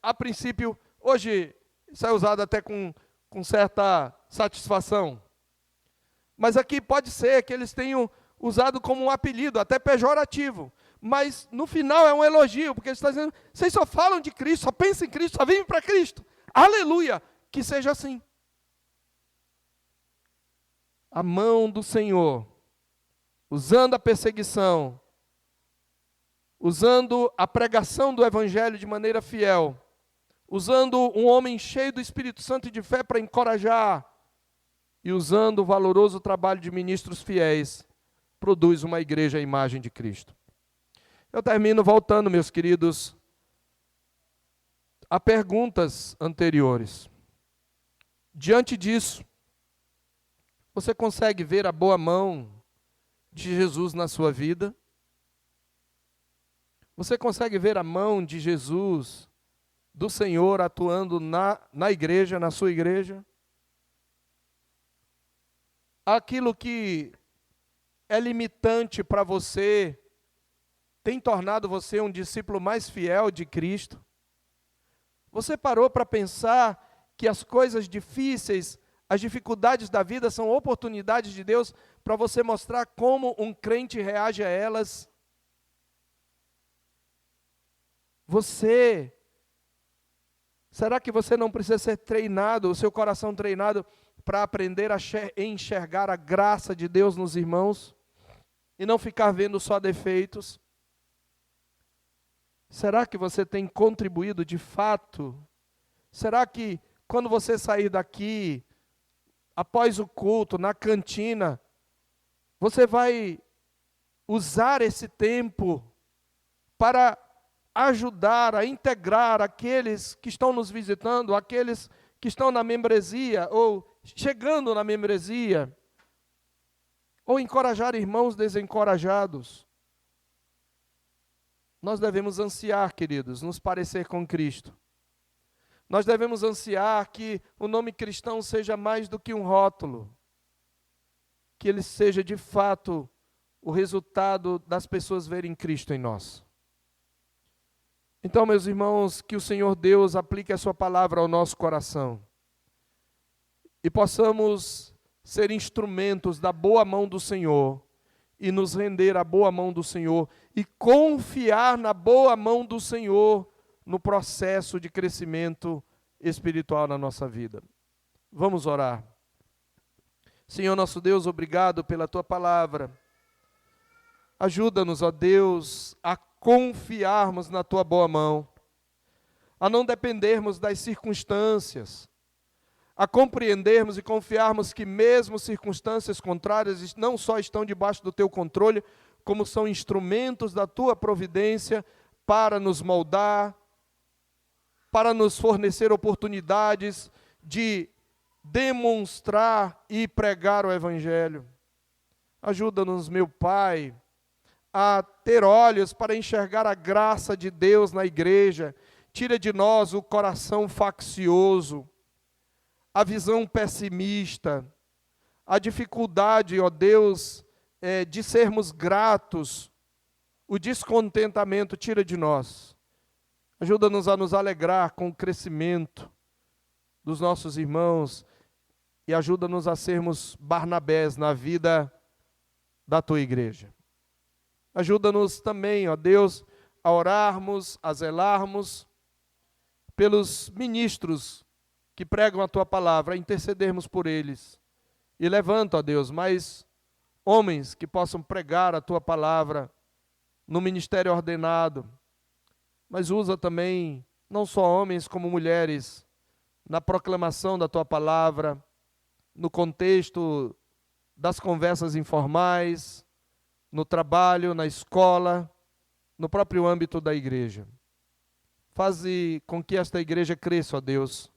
A princípio, hoje, isso é usado até com certa satisfação. Mas aqui pode ser que eles tenham usado como um apelido, até pejorativo. Mas no final é um elogio, porque ele está dizendo, vocês só falam de Cristo, só pensam em Cristo, só vivem para Cristo. Aleluia! Que seja assim. A mão do Senhor, usando a perseguição, usando a pregação do Evangelho de maneira fiel, usando um homem cheio do Espírito Santo e de fé para encorajar, e usando o valoroso trabalho de ministros fiéis, produz uma igreja à imagem de Cristo. Eu termino voltando, meus queridos, a perguntas anteriores. Diante disso, você consegue ver a boa mão de Jesus na sua vida? Você consegue ver a mão de Jesus, do Senhor, atuando na igreja, na sua igreja? Aquilo que é limitante para você, tem tornado você um discípulo mais fiel de Cristo? Você parou para pensar que as coisas difíceis, as dificuldades da vida são oportunidades de Deus para você mostrar como um crente reage a elas? Será que você não precisa ser treinado, o seu coração treinado para aprender a enxergar a graça de Deus nos irmãos e não ficar vendo só defeitos? Será que você tem contribuído de fato? Será que quando você sair daqui, após o culto, na cantina, você vai usar esse tempo para ajudar a integrar aqueles que estão nos visitando, aqueles que estão na membresia ou chegando na membresia, ou encorajar irmãos desencorajados. Nós devemos ansiar, queridos, nos parecer com Cristo. Nós devemos ansiar que o nome cristão seja mais do que um rótulo, que ele seja de fato o resultado das pessoas verem Cristo em nós. Então, meus irmãos, que o Senhor Deus aplique a sua palavra ao nosso coração e possamos ser instrumentos da boa mão do Senhor e nos render à boa mão do Senhor e confiar na boa mão do Senhor no processo de crescimento espiritual na nossa vida. Vamos orar. Senhor nosso Deus, obrigado pela tua palavra. Ajuda-nos, ó Deus, a confiarmos na tua boa mão, a não dependermos das circunstâncias, a compreendermos e confiarmos que mesmo circunstâncias contrárias não só estão debaixo do teu controle, como são instrumentos da tua providência para nos moldar, para nos fornecer oportunidades de demonstrar e pregar o Evangelho. Ajuda-nos, meu Pai, a ter olhos para enxergar a graça de Deus na igreja. Tira de nós o coração faccioso, a visão pessimista, a dificuldade, ó Deus, de sermos gratos, o descontentamento, tira de nós. Ajuda-nos a nos alegrar com o crescimento dos nossos irmãos e ajuda-nos a sermos Barnabés na vida da tua igreja. Ajuda-nos também, ó Deus, a orarmos, a zelarmos pelos ministros que pregam a tua palavra, a intercedermos por eles. E levanta, ó Deus, mais homens que possam pregar a tua palavra no ministério ordenado, mas usa também não só homens como mulheres na proclamação da tua palavra, no contexto das conversas informais, no trabalho, na escola, no próprio âmbito da igreja. Faze com que esta igreja cresça, ó Deus,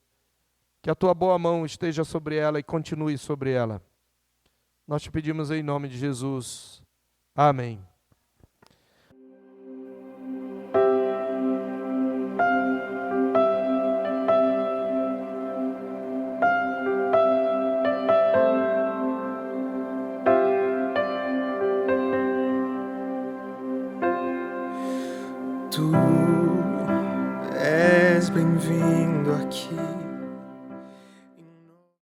que a tua boa mão esteja sobre ela e continue sobre ela. Nós te pedimos em nome de Jesus. Amém. Tu és bem-vindo aqui.